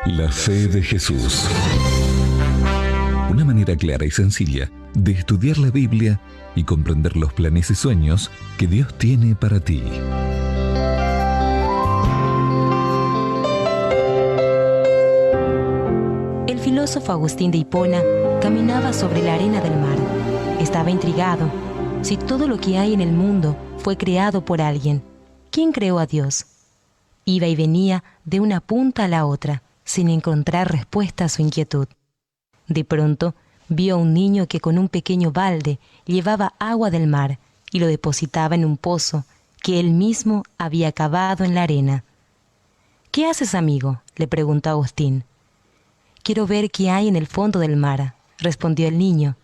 La fe de Jesús. Una manera clara y sencilla de estudiar la Biblia y comprender los planes y sueños que Dios tiene para ti. El filósofo Agustín de Hipona caminaba sobre la arena del mar. Estaba intrigado. Si todo lo que hay en el mundo fue creado por alguien, ¿quién creó a Dios? Iba y venía de una punta a la otra, sin encontrar respuesta a su inquietud. De pronto, vio a un niño que con un pequeño balde llevaba agua del mar y lo depositaba en un pozo que él mismo había cavado en la arena. «¿Qué haces, amigo?», le preguntó Agustín. «Quiero ver qué hay en el fondo del mar», respondió el niño.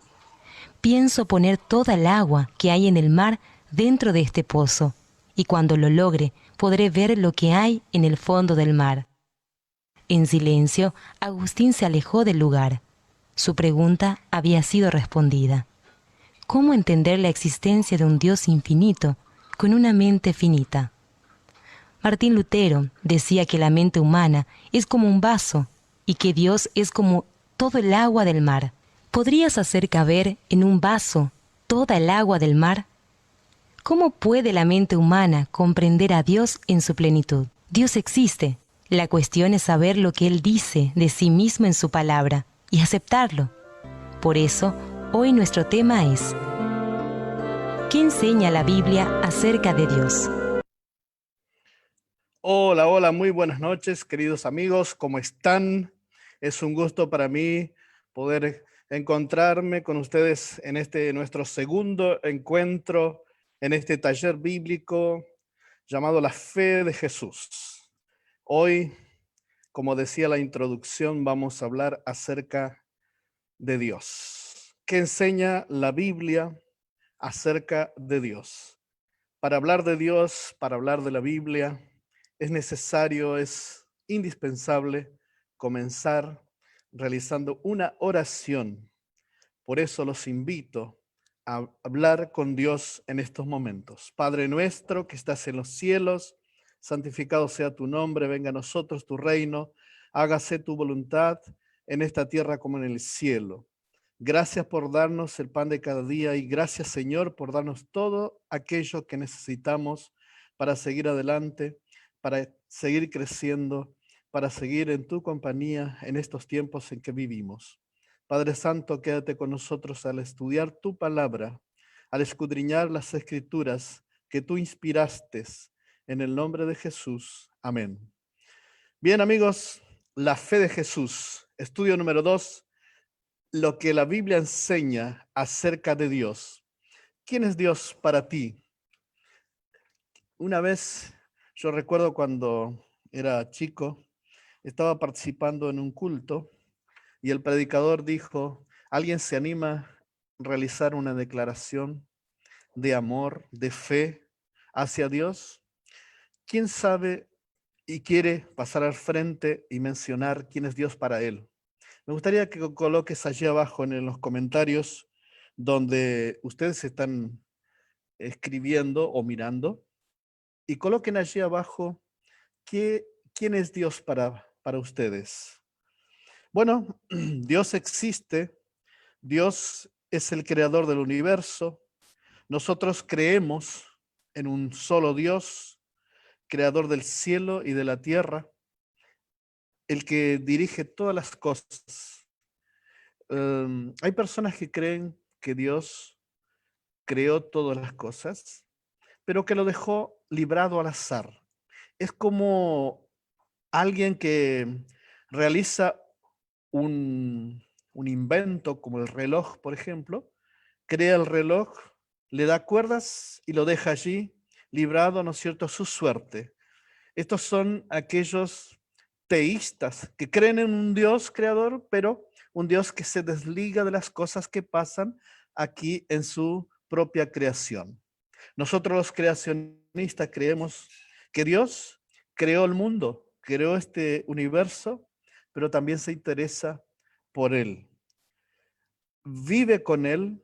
«Pienso poner toda el agua que hay en el mar dentro de este pozo, y cuando lo logre podré ver lo que hay en el fondo del mar». En silencio, Agustín se alejó del lugar. Su pregunta había sido respondida. ¿Cómo entender la existencia de un Dios infinito con una mente finita? Martín Lutero decía que la mente humana es como un vaso y que Dios es como todo el agua del mar. ¿Podrías hacer caber en un vaso toda el agua del mar? ¿Cómo puede la mente humana comprender a Dios en su plenitud? Dios existe. La cuestión es saber lo que Él dice de sí mismo en su palabra y aceptarlo. Por eso, hoy nuestro tema es: ¿qué enseña la Biblia acerca de Dios? Hola, hola, muy buenas noches, queridos amigos, ¿cómo están? Es un gusto para mí poder encontrarme con ustedes en nuestro segundo encuentro, en este taller bíblico llamado La Fe de Jesús. Hoy, como decía la introducción, vamos a hablar acerca de Dios. ¿Qué enseña la Biblia acerca de Dios? Para hablar de Dios, para hablar de la Biblia, es necesario, es indispensable comenzar realizando una oración. Por eso los invito a hablar con Dios en estos momentos. Padre nuestro que estás en los cielos, santificado sea tu nombre, venga a nosotros tu reino, hágase tu voluntad en esta tierra como en el cielo. Gracias por darnos el pan de cada día y gracias, Señor, por darnos todo aquello que necesitamos para seguir adelante, para seguir creciendo, para seguir en tu compañía en estos tiempos en que vivimos. Padre Santo, quédate con nosotros al estudiar tu palabra, al escudriñar las escrituras que tú inspiraste. En el nombre de Jesús. Amén. Bien, amigos, la fe de Jesús. Estudio número 2. Lo que la Biblia enseña acerca de Dios. ¿Quién es Dios para ti? Una vez, yo recuerdo cuando era chico, estaba participando en un culto y el predicador dijo: ¿alguien se anima a realizar una declaración de amor, de fe hacia Dios? ¿Quién sabe y quiere pasar al frente y mencionar quién es Dios para él? Me gustaría que coloques allí abajo en los comentarios donde ustedes están escribiendo o mirando y coloquen allí abajo quién es Dios para ustedes. Bueno, Dios existe, Dios es el creador del universo, nosotros creemos en un solo Dios, creador del cielo y de la tierra, el que dirige todas las cosas. Hay personas que creen que Dios creó todas las cosas, pero que lo dejó librado al azar. Es como alguien que realiza un, un invento como el reloj, por ejemplo, crea el reloj, le da cuerdas y lo deja allí librado, ¿no es cierto?, a su suerte. Estos son aquellos teístas que creen en un Dios creador, pero un Dios que se desliga de las cosas que pasan aquí en su propia creación. Nosotros los creacionistas creemos que Dios creó el mundo, creó este universo, pero también se interesa por él. Vive con él,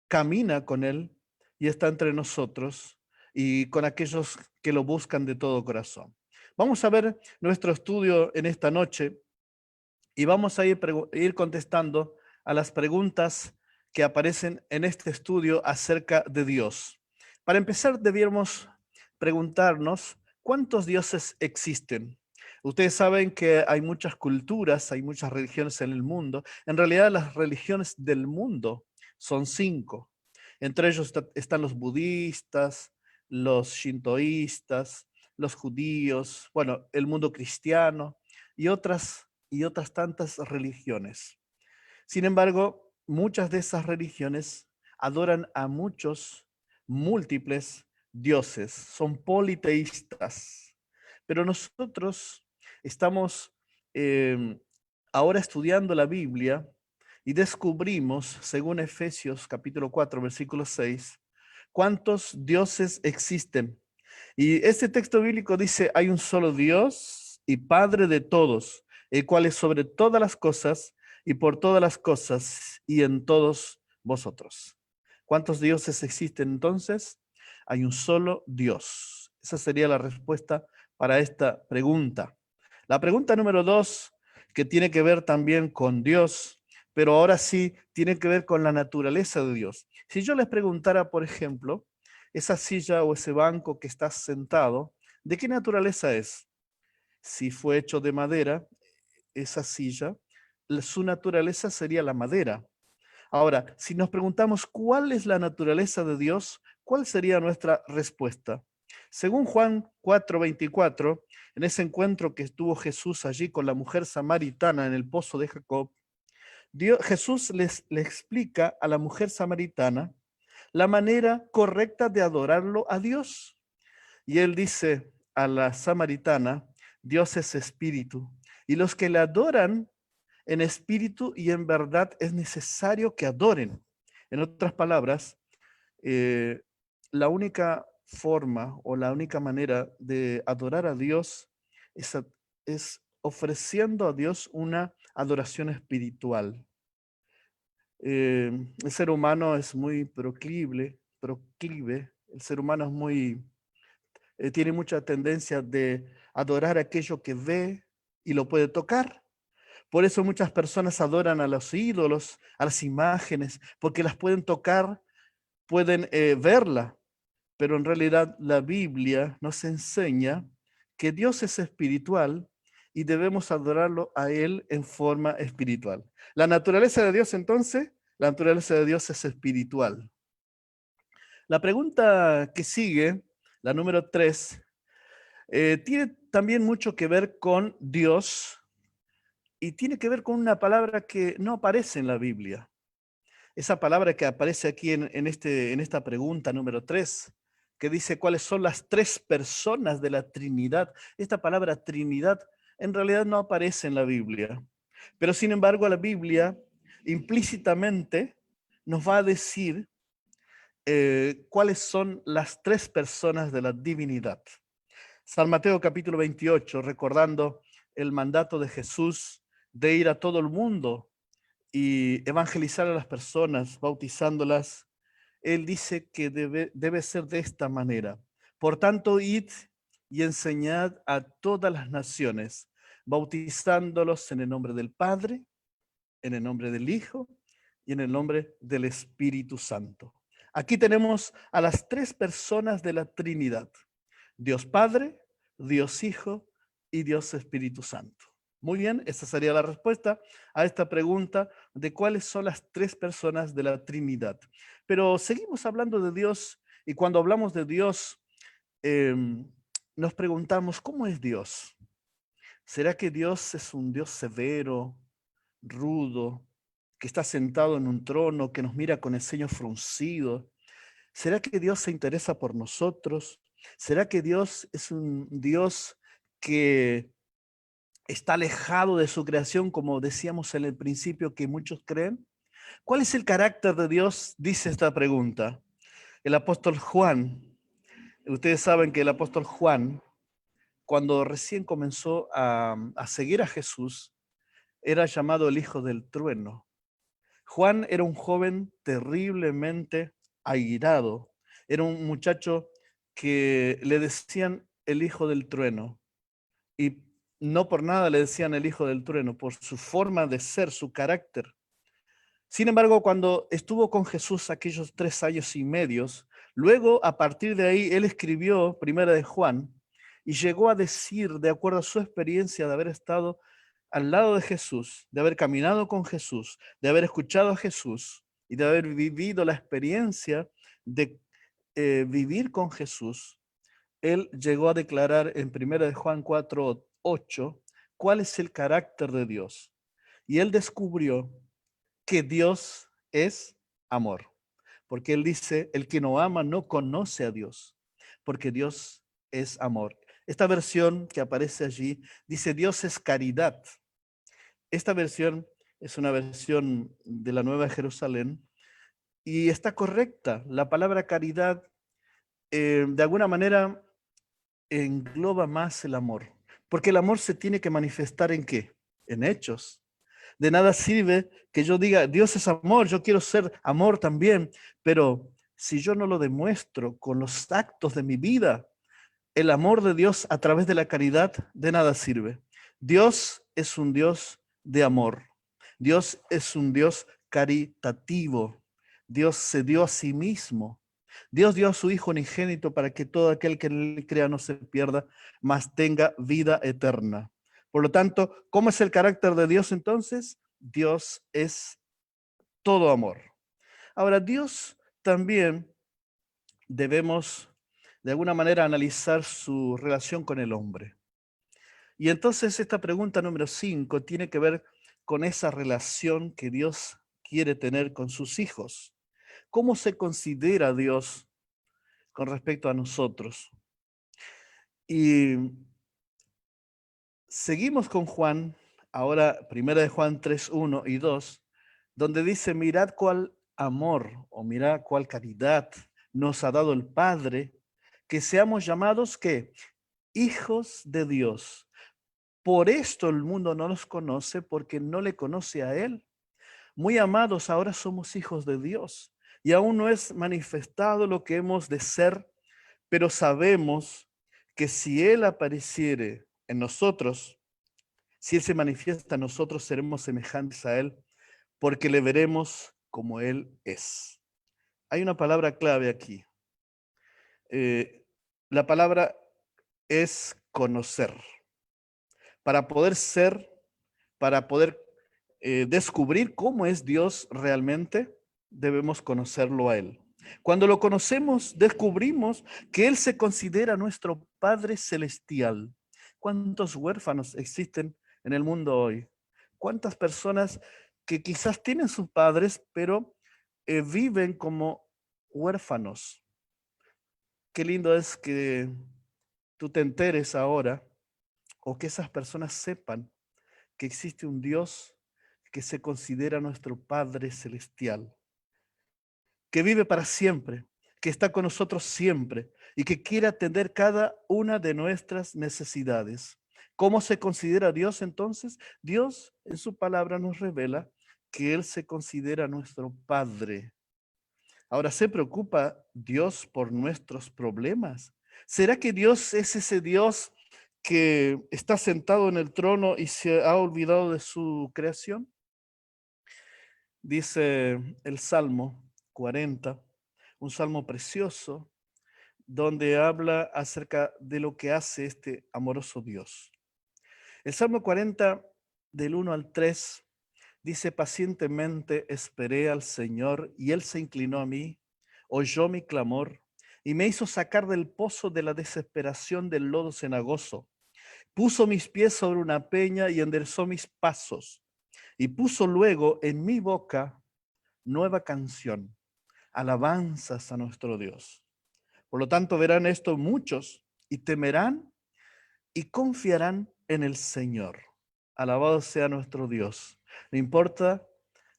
camina con él y está entre nosotros y con aquellos que lo buscan de todo corazón. Vamos a ver nuestro estudio en esta noche Y vamos a ir contestando a las preguntas que aparecen en este estudio acerca de Dios. Para empezar, debiéramos preguntarnos cuántos dioses existen. Ustedes saben que hay muchas culturas, hay muchas religiones en el mundo. En realidad, las religiones del mundo son 5. Entre ellos están los budistas, los shintoístas, los judíos, bueno, el mundo cristiano y otras tantas religiones. Sin embargo, muchas de esas religiones adoran a muchos, múltiples dioses, son politeístas. Pero nosotros estamos ahora estudiando la Biblia y descubrimos, según Efesios capítulo 4, versículo 6, cuántos dioses existen. Y este texto bíblico dice, hay un solo Dios y Padre de todos, el cual es sobre todas las cosas y por todas las cosas y en todos vosotros. ¿Cuántos dioses existen entonces? Hay un solo Dios. Esa sería la respuesta para esta pregunta. La pregunta número 2, que tiene que ver también con Dios, pero ahora sí tiene que ver con la naturaleza de Dios. Si yo les preguntara, por ejemplo, esa silla o ese banco que estás sentado, ¿de qué naturaleza es? Si fue hecho de madera, esa silla, su naturaleza sería la madera. Ahora, si nos preguntamos cuál es la naturaleza de Dios, ¿cuál sería nuestra respuesta? Según Juan 4:24, en ese encuentro que estuvo Jesús allí con la mujer samaritana en el pozo de Jacob, Jesús le explica a la mujer samaritana la manera correcta de adorarlo a Dios. Y él dice a la samaritana, Dios es espíritu, y los que le adoran en espíritu y en verdad es necesario que adoren. En otras palabras, la única forma o la única manera de adorar a Dios es ofreciendo a Dios una adoración espiritual. El ser humano es muy proclive, el ser humano es tiene mucha tendencia de adorar aquello que ve y lo puede tocar. Por eso muchas personas adoran a los ídolos, a las imágenes, porque las pueden tocar, pueden verla. Pero en realidad la Biblia nos enseña que Dios es espiritual y debemos adorarlo a Él en forma espiritual. La naturaleza de Dios, entonces, la naturaleza de Dios es espiritual. La pregunta que sigue, la número 3, tiene también mucho que ver con Dios y tiene que ver con una palabra que no aparece en la Biblia. Esa palabra que aparece aquí en esta pregunta número 3, que dice cuáles son las 3 personas de la Trinidad. Esta palabra Trinidad en realidad no aparece en la Biblia, pero sin embargo la Biblia implícitamente nos va a decir cuáles son las 3 personas de la divinidad. San Mateo capítulo 28, recordando el mandato de Jesús de ir a todo el mundo y evangelizar a las personas, bautizándolas, él dice que debe ser de esta manera. Por tanto, id y enseñad a todas las naciones, bautizándolos en el nombre del Padre, en el nombre del Hijo y en el nombre del Espíritu Santo. Aquí tenemos a las 3 personas de la Trinidad: Dios Padre, Dios Hijo y Dios Espíritu Santo. Muy bien, esa sería la respuesta a esta pregunta de cuáles son las 3 personas de la Trinidad. Pero seguimos hablando de Dios y cuando hablamos de Dios nos preguntamos, ¿cómo es Dios? ¿Será que Dios es un Dios severo, rudo, que está sentado en un trono, que nos mira con el ceño fruncido? ¿Será que Dios se interesa por nosotros? ¿Será que Dios es un Dios que está alejado de su creación, como decíamos en el principio que muchos creen? ¿Cuál es el carácter de Dios? Dice esta pregunta. El apóstol Juan, ustedes saben que el apóstol Juan, cuando recién comenzó a seguir a Jesús, era llamado el hijo del trueno. Juan era un joven terriblemente airado. Era un muchacho que le decían el hijo del trueno. Y no por nada le decían el hijo del trueno, por su forma de ser, su carácter. Sin embargo, cuando estuvo con Jesús aquellos 3 años y medio, luego a partir de ahí él escribió Primera de Juan y llegó a decir, de acuerdo a su experiencia de haber estado al lado de Jesús, de haber caminado con Jesús, de haber escuchado a Jesús y de haber vivido la experiencia de vivir con Jesús, él llegó a declarar en Primera de Juan 4:8 cuál es el carácter de Dios. Y él descubrió que Dios es amor. Porque él dice, el que no ama no conoce a Dios, porque Dios es amor. Esta versión que aparece allí dice, Dios es caridad. Esta versión es una versión de la Nueva Jerusalén y está correcta. La palabra caridad de alguna manera engloba más el amor, porque el amor se tiene que manifestar ¿en qué? En hechos. De nada sirve que yo diga, Dios es amor, yo quiero ser amor también, pero si yo no lo demuestro con los actos de mi vida, el amor de Dios a través de la caridad, de nada sirve. Dios es un Dios de amor. Dios es un Dios caritativo. Dios se dio a sí mismo. Dios dio a su Hijo unigénito para que todo aquel que en él crea no se pierda, mas tenga vida eterna. Por lo tanto, ¿cómo es el carácter de Dios entonces? Dios es todo amor. Ahora, Dios también debemos de alguna manera analizar su relación con el hombre. Y entonces esta pregunta número 5 tiene que ver con esa relación que Dios quiere tener con sus hijos. ¿Cómo se considera Dios con respecto a nosotros? Y seguimos con Juan, ahora primera de Juan 3:1 y 2, donde dice, mirad cuál amor o mirad cuál caridad nos ha dado el Padre, que seamos llamados, ¿qué? Hijos de Dios. Por esto el mundo no nos conoce, porque no le conoce a Él. Muy amados, ahora somos hijos de Dios y aún no es manifestado lo que hemos de ser, pero sabemos que si Él apareciere en nosotros, si Él se manifiesta en nosotros, seremos semejantes a Él, porque le veremos como Él es. Hay una palabra clave aquí. La palabra es conocer. Para poder ser, para poder descubrir cómo es Dios realmente, debemos conocerlo a Él. Cuando lo conocemos, descubrimos que Él se considera nuestro Padre Celestial. ¿Cuántos huérfanos existen en el mundo hoy? ¿Cuántas personas que quizás tienen sus padres, pero viven como huérfanos? Qué lindo es que tú te enteres ahora, o que esas personas sepan que existe un Dios que se considera nuestro Padre Celestial, que vive para siempre, que está con nosotros siempre y que quiere atender cada una de nuestras necesidades. ¿Cómo se considera Dios entonces? Dios en su palabra nos revela que Él se considera nuestro Padre. Ahora, ¿se preocupa Dios por nuestros problemas? ¿Será que Dios es ese Dios que está sentado en el trono y se ha olvidado de su creación? Dice el Salmo 40, un salmo precioso, donde habla acerca de lo que hace este amoroso Dios. El Salmo 40, del 1 al 3, dice, pacientemente esperé al Señor y Él se inclinó a mí, oyó mi clamor y me hizo sacar del pozo de la desesperación del lodo cenagoso. Puso mis pies sobre una peña y enderezó mis pasos, y puso luego en mi boca nueva canción, alabanzas a nuestro Dios. Por lo tanto, verán esto muchos y temerán y confiarán en el Señor. Alabado sea nuestro Dios. No importa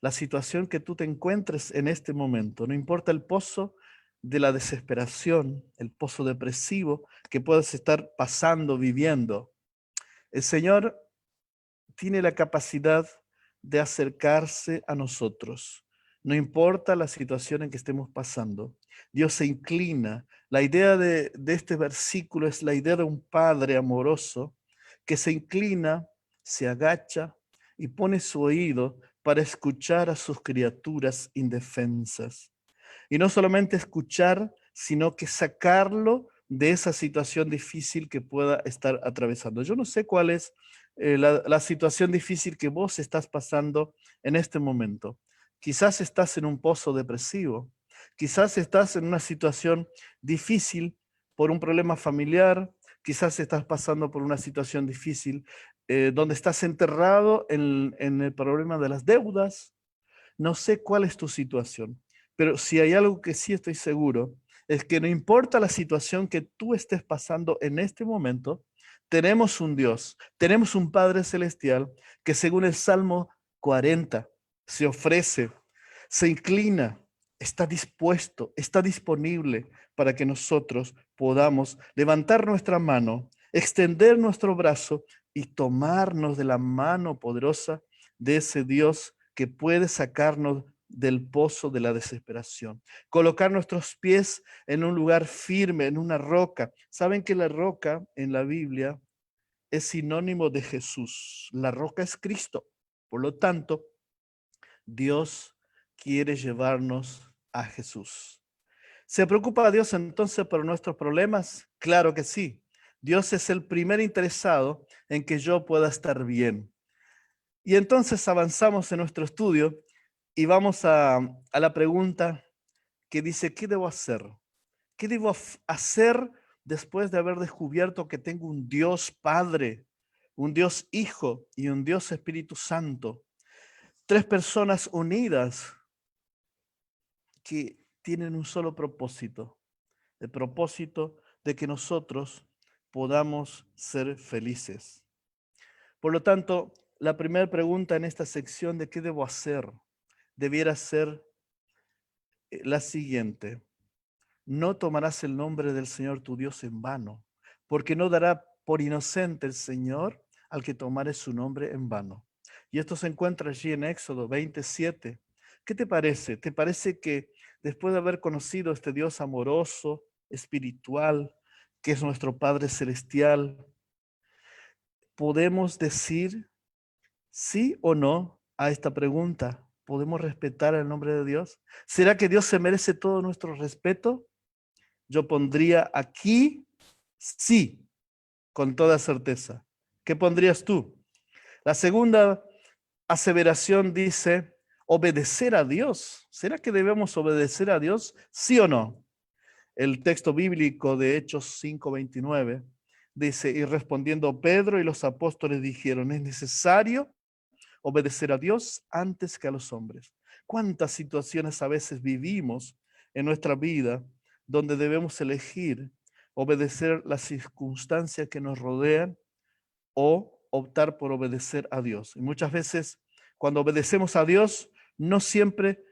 la situación que tú te encuentres en este momento, no importa el pozo de la desesperación, el pozo depresivo que puedas estar pasando, viviendo. El Señor tiene la capacidad de acercarse a nosotros. No importa la situación en que estemos pasando. Dios se inclina. La idea de este versículo es la idea de un padre amoroso que se inclina, se agacha y pone su oído para escuchar a sus criaturas indefensas. Y no solamente escuchar, sino que sacarlo de esa situación difícil que pueda estar atravesando. Yo no sé cuál es la situación difícil que vos estás pasando en este momento. Quizás estás en un pozo depresivo, quizás estás en una situación difícil por un problema familiar, quizás estás pasando por una situación difícil donde estás enterrado en el problema de las deudas. No sé cuál es tu situación, pero si hay algo que sí estoy seguro, es que no importa la situación que tú estés pasando en este momento, tenemos un Dios, tenemos un Padre Celestial que según el Salmo 40 se ofrece, se inclina, está dispuesto, está disponible para que nosotros podamos levantar nuestra mano, extender nuestro brazo y tomarnos de la mano poderosa de ese Dios que puede sacarnos del pozo de la desesperación, colocar nuestros pies en un lugar firme, en una roca. Saben que la roca en la Biblia es sinónimo de Jesús. La roca es Cristo. Por lo tanto, Dios quiere llevarnos a Jesús. ¿Se preocupa Dios entonces por nuestros problemas? Claro que sí. Dios es el primer interesado en que yo pueda estar bien. Y entonces avanzamos en nuestro estudio y vamos a la pregunta que dice, ¿qué debo hacer? ¿Qué debo hacer después de haber descubierto que tengo un Dios Padre, un Dios Hijo y un Dios Espíritu Santo? Tres personas unidas que tienen un solo propósito, el propósito de que nosotros podamos ser felices. Por lo tanto, la primera pregunta en esta sección de qué debo hacer debiera ser la siguiente. No tomarás el nombre del Señor tu Dios en vano, porque no dará por inocente el Señor al que tomare su nombre en vano. Y esto se encuentra allí en Éxodo 27. ¿Qué te parece? ¿Te parece que después de haber conocido este Dios amoroso, espiritual, que es nuestro Padre Celestial, podemos decir sí o no a esta pregunta? ¿Podemos respetar el nombre de Dios? ¿Será que Dios se merece todo nuestro respeto? Yo pondría aquí sí, con toda certeza. ¿Qué pondrías tú? La segunda aseveración dice obedecer a Dios. ¿Será que debemos obedecer a Dios? ¿Sí o no? El texto bíblico de Hechos 5:29 dice, y respondiendo Pedro y los apóstoles dijeron, es necesario obedecer a Dios antes que a los hombres. ¿Cuántas situaciones a veces vivimos en nuestra vida donde debemos elegir obedecer las circunstancias que nos rodean o optar por obedecer a Dios? Y muchas veces cuando obedecemos a Dios, no siempre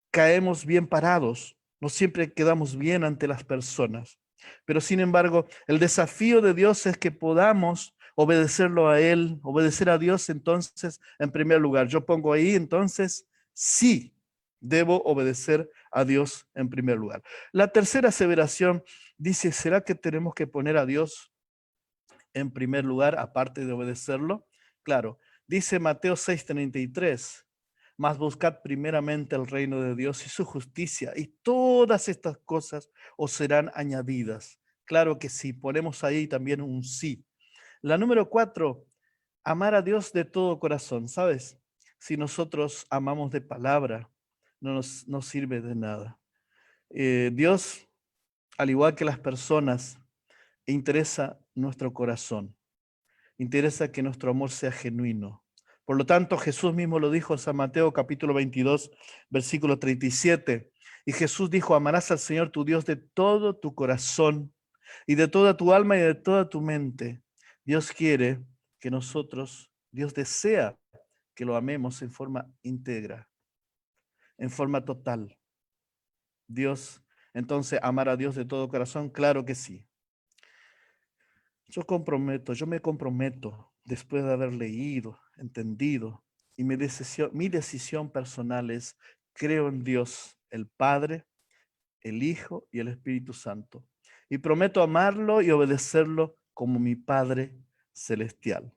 caemos bien parados, no siempre quedamos bien ante las personas. Pero sin embargo, el desafío de Dios es que podamos obedecerlo a Él, obedecer a Dios entonces en primer lugar. Yo pongo ahí entonces, sí, debo obedecer a Dios en primer lugar. La tercera aseveración dice, ¿será que tenemos que poner a Dios en primer lugar aparte de obedecerlo? Claro, dice Mateo 6:33. Mas buscad primeramente el reino de Dios y su justicia, y todas estas cosas os serán añadidas. Claro que sí, ponemos ahí también un sí. La número 4, amar a Dios de todo corazón. ¿Sabes? Si nosotros amamos de palabra, no nos sirve de nada. Dios, al igual que las personas, interesa nuestro corazón. Interesa que nuestro amor sea genuino. Por lo tanto, Jesús mismo lo dijo en San Mateo capítulo 22, versículo 37. Y Jesús dijo, amarás al Señor tu Dios de todo tu corazón y de toda tu alma y de toda tu mente. Dios quiere que nosotros, Dios desea que lo amemos en forma íntegra, en forma total. Dios, entonces, amar a Dios de todo corazón, claro que sí. Yo me comprometo después de haber leído, entendido, y mi decisión personal es, creo en Dios, el Padre, el Hijo y el Espíritu Santo. Y prometo amarlo y obedecerlo como mi Padre celestial.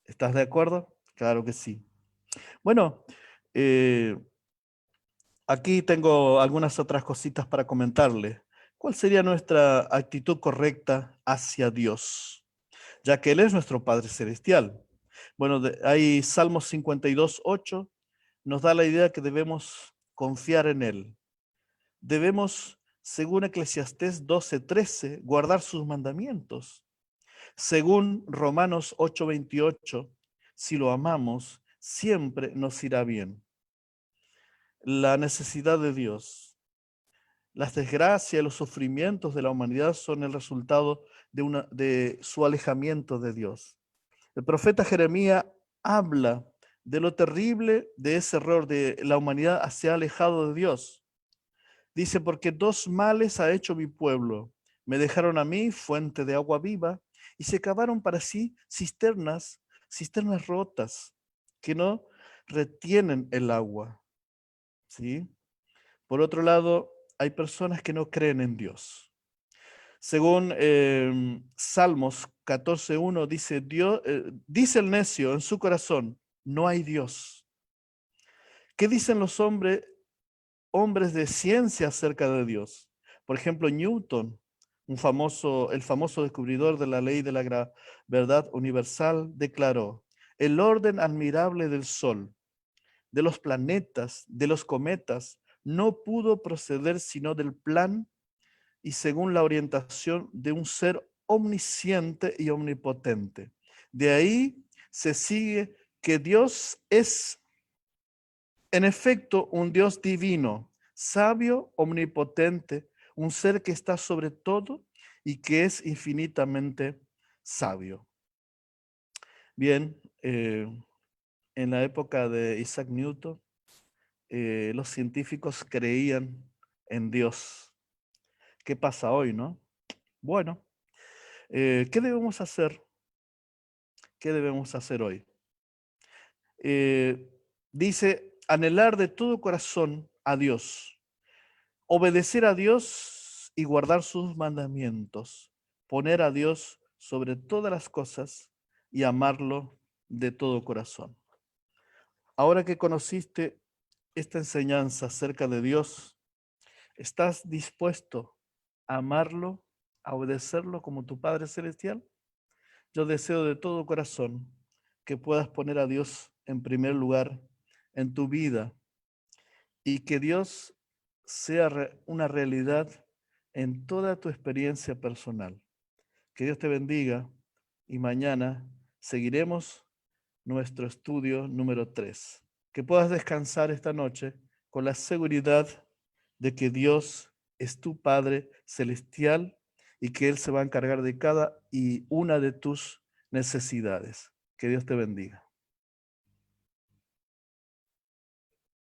¿Estás de acuerdo? Claro que sí. Bueno, aquí tengo algunas otras cositas para comentarle. ¿Cuál sería nuestra actitud correcta hacia Dios? Ya que Él es nuestro Padre Celestial. Bueno, hay Salmos 52:8 nos da la idea que debemos confiar en Él. Debemos, según Eclesiastés 12:13, guardar sus mandamientos. Según Romanos 8:28, si lo amamos, siempre nos irá bien. La necesidad de Dios, las desgracias y los sufrimientos de la humanidad son el resultado de su alejamiento de Dios. El profeta Jeremías habla de lo terrible de ese error de la humanidad se ha alejado de Dios. Dice, porque dos males ha hecho mi pueblo. Me dejaron a mí fuente de agua viva y se cavaron para sí cisternas rotas que no retienen el agua. ¿Sí? Por otro lado, hay personas que no creen en Dios. Según Salmos 14:1 dice, dice el necio en su corazón, no hay Dios. ¿Qué dicen los hombres de ciencia acerca de Dios? Por ejemplo, Newton, el famoso descubridor de la ley de la verdad universal, declaró, el orden admirable del Sol, de los planetas, de los cometas, no pudo proceder sino del plan y según la orientación de un ser omnisciente y omnipotente. De ahí se sigue que Dios es, en efecto, un Dios divino, sabio, omnipotente, un ser que está sobre todo y que es infinitamente sabio. Bien, en la época de Isaac Newton, los científicos creían en Dios. ¿Qué pasa hoy, no? Bueno, ¿qué debemos hacer? ¿Qué debemos hacer hoy? Dice, anhelar de todo corazón a Dios, obedecer a Dios y guardar sus mandamientos, poner a Dios sobre todas las cosas y amarlo de todo corazón. Ahora que conociste esta enseñanza acerca de Dios, ¿estás dispuesto a amarlo, a obedecerlo como tu Padre Celestial? Yo deseo de todo corazón que puedas poner a Dios en primer lugar en tu vida y que Dios sea una realidad en toda tu experiencia personal. Que Dios te bendiga y mañana seguiremos nuestro estudio número 3. Que puedas descansar esta noche con la seguridad de que Dios es tu Padre Celestial y que Él se va a encargar de cada y una de tus necesidades. Que Dios te bendiga.